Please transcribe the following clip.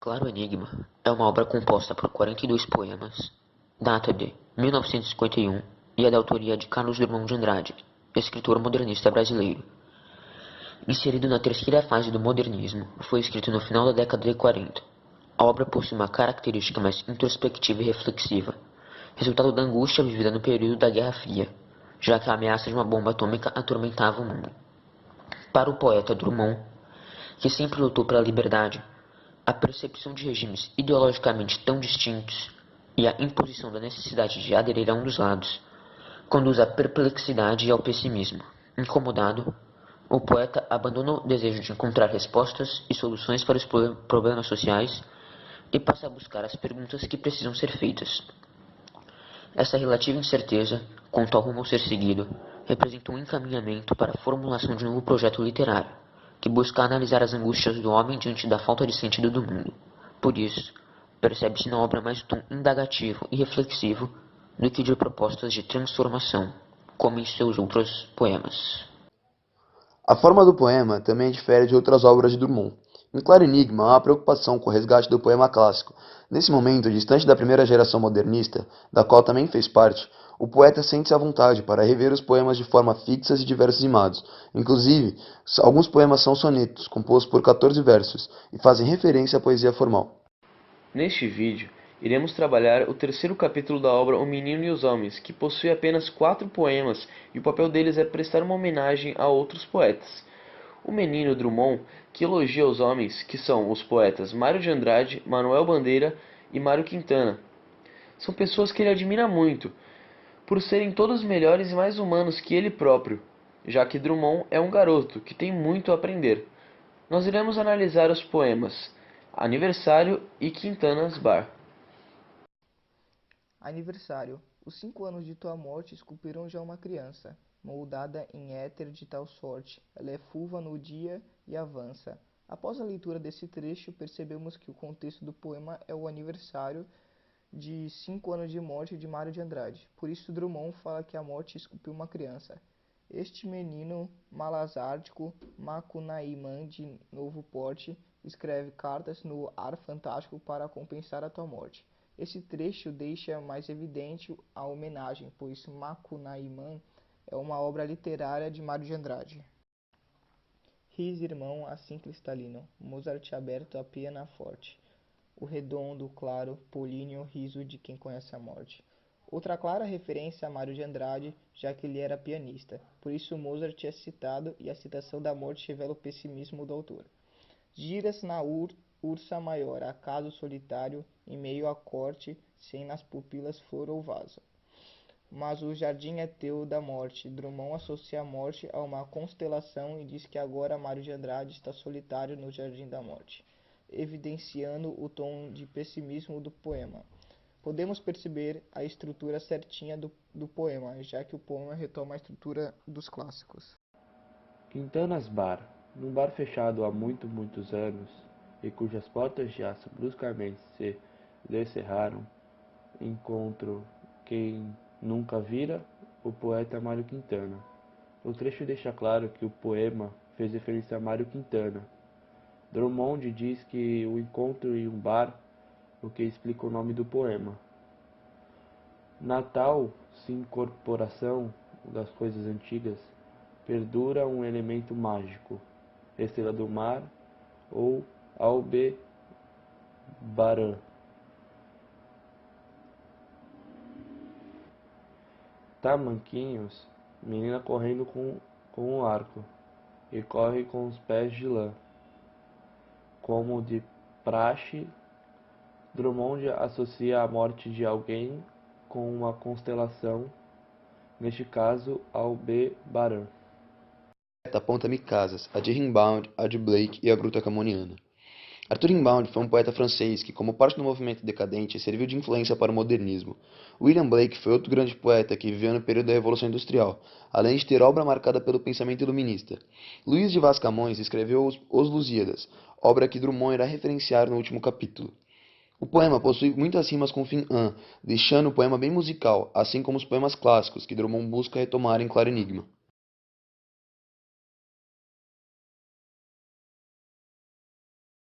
Claro Enigma é uma obra composta por 42 poemas, data de 1951 e é da autoria de Carlos Drummond de Andrade, escritor modernista brasileiro. Inserido na terceira fase do modernismo, foi escrito no final da década de 40. A obra possui uma característica mais introspectiva e reflexiva, resultado da angústia vivida no período da Guerra Fria, já que a ameaça de uma bomba atômica atormentava o mundo. Para o poeta Drummond, que sempre lutou pela liberdade, a percepção de regimes ideologicamente tão distintos e a imposição da necessidade de aderir a um dos lados conduz à perplexidade e ao pessimismo. Incomodado, o poeta abandona o desejo de encontrar respostas e soluções para os problemas sociais e passa a buscar as perguntas que precisam ser feitas. Essa relativa incerteza, quanto ao rumo a ser seguido, representa um encaminhamento para a formulação de um novo projeto literário, que busca analisar as angústias do homem diante da falta de sentido do mundo. Por isso, percebe-se na obra mais um tom indagativo e reflexivo do que de propostas de transformação, como em seus outros poemas. A forma do poema também difere de outras obras de Drummond. Em Claro Enigma, há uma preocupação com o resgate do poema clássico. Nesse momento, distante da primeira geração modernista, da qual também fez parte, o poeta sente-se à vontade para rever os poemas de forma fixas e diversos rimados. Inclusive, alguns poemas são sonetos, compostos por 14 versos, e fazem referência à poesia formal. Neste vídeo, iremos trabalhar o terceiro capítulo da obra O Menino e os Homens, que possui apenas 4 poemas e o papel deles é prestar uma homenagem a outros poetas. O Menino Drummond, que elogia os homens, que são os poetas Mário de Andrade, Manuel Bandeira e Mário Quintana. São pessoas que ele admira muito, por serem todos melhores e mais humanos que ele próprio, já que Drummond é um garoto que tem muito a aprender. Nós iremos analisar os poemas Aniversário e Quintana's Bar. Aniversário. Os 5 anos de tua morte esculpiram já uma criança, moldada em éter de tal sorte. Ela é fulva no dia e avança. Após a leitura desse trecho, percebemos que o contexto do poema é o aniversário de 5 anos de morte de Mário de Andrade. Por isso Drummond fala que a morte esculpiu uma criança. Este menino malazártico, Macunaíman de novo porte, escreve cartas no ar fantástico para compensar a tua morte. Esse trecho deixa mais evidente a homenagem, pois Macunaíman é uma obra literária de Mário de Andrade. Riso irmão, assim cristalino, Mozart aberto a pena forte. O redondo, claro, políneo riso de quem conhece a morte. Outra clara referência a Mário de Andrade, já que ele era pianista. Por isso Mozart é citado e a citação da morte revela o pessimismo do autor. Giras na ursa maior, acaso solitário, em meio à corte, sem nas pupilas flor ou vaso. Mas o jardim é teu da morte. Drummond associa a morte a uma constelação e diz que agora Mário de Andrade está solitário no jardim da morte, evidenciando o tom de pessimismo do poema. Podemos perceber a estrutura certinha do poema, já que o poema retoma a estrutura dos clássicos. Quintana's Bar, num bar fechado há muitos anos, e cujas portas de aço bruscamente se descerraram, encontro quem nunca vira, o poeta Mário Quintana. O trecho deixa claro que o poema fez referência a Mário Quintana. Drummond diz que o encontro em um bar, o que explica o nome do poema. Na tal incorporação das coisas antigas, perdura um elemento mágico, estrela do mar ou Aldebaran. Tamanquinhos, menina correndo com um arco, e corre com os pés de lã. Como de praxe, Drummond associa a morte de alguém com uma constelação, neste caso Aldebaran. Aponta Micasas, a de Rimbaud, a de Blake e a Gruta Camoniana. Arthur Rimbaud foi um poeta francês que, como parte do movimento decadente, serviu de influência para o modernismo. William Blake foi outro grande poeta que viveu no período da Revolução Industrial, além de ter obra marcada pelo pensamento iluminista. Luís de Vaz Camões escreveu Os Lusíadas, obra que Drummond irá referenciar no último capítulo. O poema possui muitas rimas com fim an, deixando o poema bem musical, assim como os poemas clássicos que Drummond busca retomar em Claro Enigma.